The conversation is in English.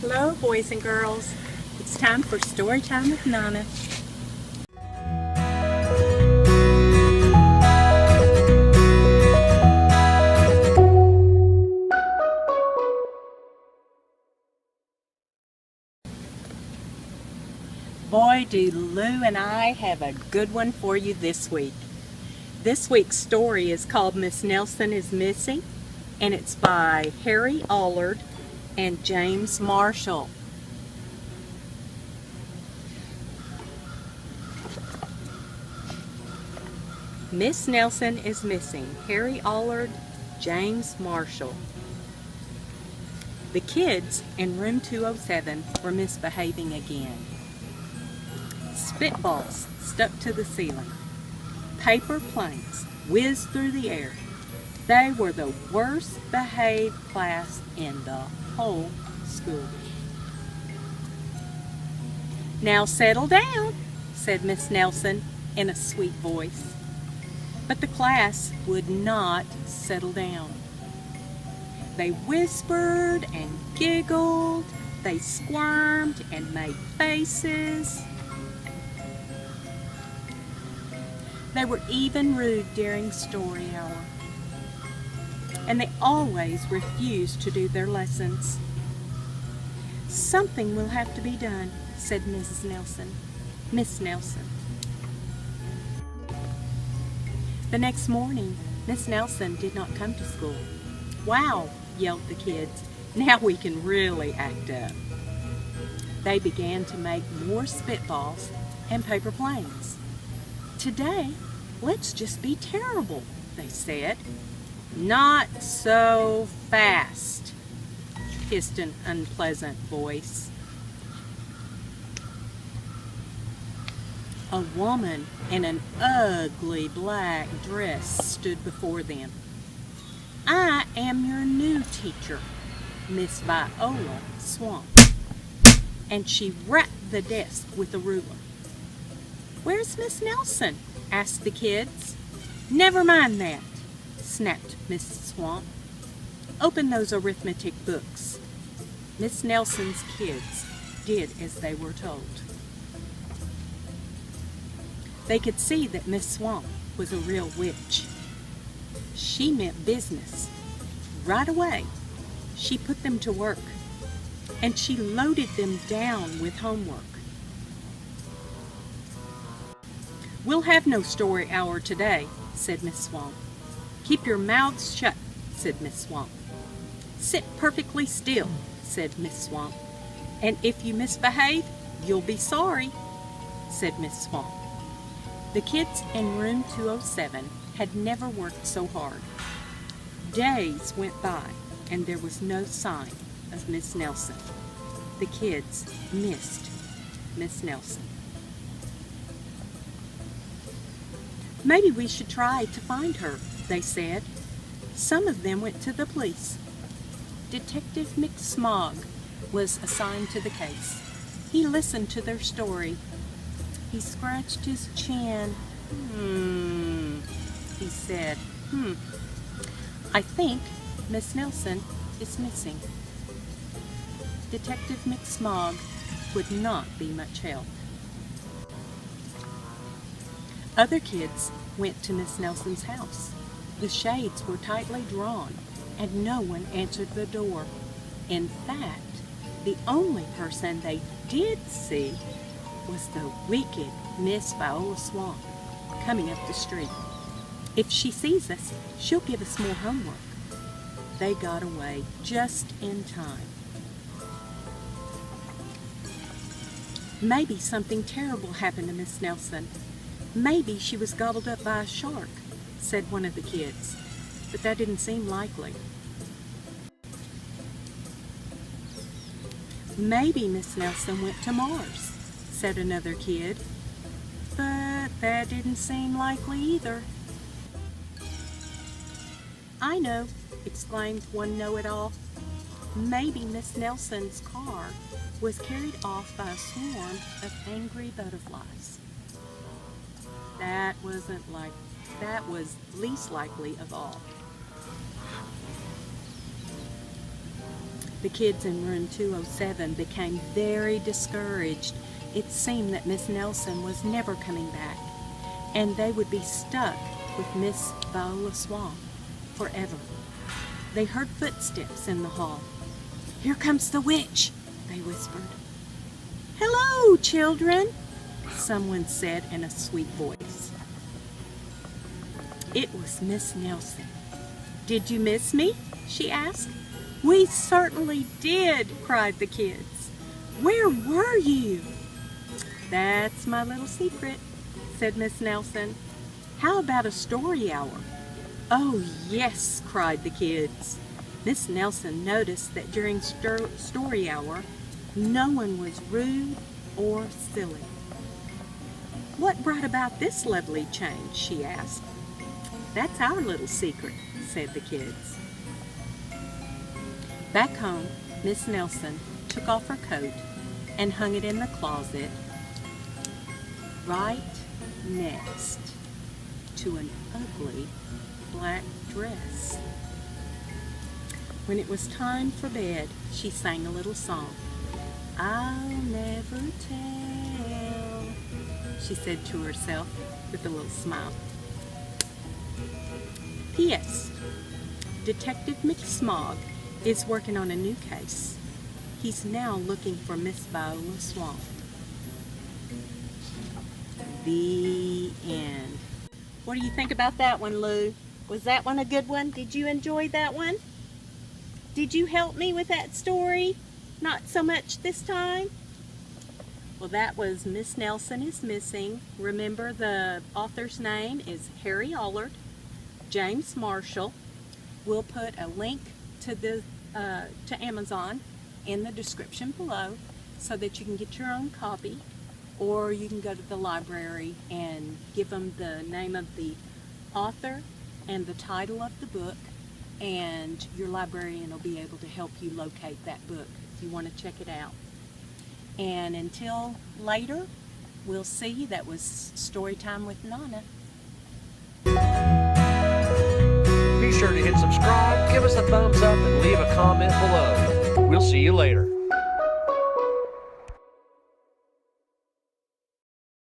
Hello, boys and girls. It's time for Story Time with Nana. Boy, do Lou and I have a good one for you this week. This week's story is called Miss Nelson is Missing, and it's by Harry Allard and James Marshall. Miss Nelson is Missing, Harry Allard, James Marshall. The kids in room 207 were misbehaving again. Spitballs stuck to the ceiling. Paper planes whizzed through the air. They were the worst behaved class in the whole school. "Now settle down," said Miss Nelson in a sweet voice. But the class would not settle down. They whispered and giggled. They squirmed and made faces. They were even rude during story hour. And they always refused to do their lessons. "Something will have to be done," said Mrs. Nelson. Miss Nelson. The next morning, Miss Nelson did not come to school. "Wow," yelled the kids. "Now we can really act up." They began to make more spitballs and paper planes. "Today, let's just be terrible," they said. "Not so fast," hissed an unpleasant voice. A woman in an ugly black dress stood before them. "I am your new teacher, Miss Viola Swamp." And she rapped the desk with a ruler. "Where's Miss Nelson?" asked the kids. "Never mind that," snapped Miss Swamp. "Open those arithmetic books." Miss Nelson's kids did as they were told. They could see that Miss Swamp was a real witch. She meant business. Right away, she put them to work, and she loaded them down with homework. "We'll have no story hour today," said Miss Swamp. "Keep your mouths shut," said Miss Swamp. "Sit perfectly still," said Miss Swamp. "And if you misbehave, you'll be sorry," said Miss Swamp. The kids in room 207 had never worked so hard. Days went by, and there was no sign of Miss Nelson. The kids missed Miss Nelson. "Maybe we should try to find her," they said. Some of them went to the police. Detective McSmog was assigned to the case. He listened to their story. He scratched his chin. He said, "I think Miss Nelson is missing." Detective McSmog would not be much help. Other kids went to Miss Nelson's house. The shades were tightly drawn, and no one answered the door. In fact, the only person they did see was the wicked Miss Viola Swamp coming up the street. "If she sees us, she'll give us more homework." They got away just in time. "Maybe something terrible happened to Miss Nelson. Maybe she was gobbled up by a shark," said one of the kids, but that didn't seem likely. "Maybe Miss Nelson went to Mars," said another kid, but that didn't seem likely either. "I know," exclaimed one know-it-all. "Maybe Miss Nelson's car was carried off by a swarm of angry butterflies." That was least likely of all. The kids in room 207 became very discouraged. It seemed that Miss Nelson was never coming back, and they would be stuck with Miss Viola Swan forever. They heard footsteps in the hall. "Here comes the witch," they whispered. "Hello, children," someone said in a sweet voice. It was Miss Nelson. "Did you miss me?" she asked. "We certainly did," cried the kids. "Where were you?" "That's my little secret," said Miss Nelson. "How about a story hour?" "Oh, yes," cried the kids. Miss Nelson noticed that during story hour, no one was rude or silly. "What brought about this lovely change?" she asked. "That's our little secret," said the kids. Back home, Miss Nelson took off her coat and hung it in the closet right next to an ugly black dress. When it was time for bed, she sang a little song. "I'll never tell," she said to herself with a little smile. P.S. Detective McSmog is working on a new case. He's now looking for Miss Viola Swan. The end. What do you think about that one, Lou? Was that one a good one? Did you enjoy that one? Did you help me with that story? Not so much this time? Well, that was Miss Nelson is Missing. Remember, the author's name is Harry Allard, James Marshall. We'll put a link to Amazon in the description below so that you can get your own copy, or you can go to the library and give them the name of the author and the title of the book, and your librarian will be able to help you locate that book if you want to check it out. And until later, we'll see you. That was Storytime with Nana. Be sure to hit subscribe, give us a thumbs up, and leave a comment below. We'll see you later.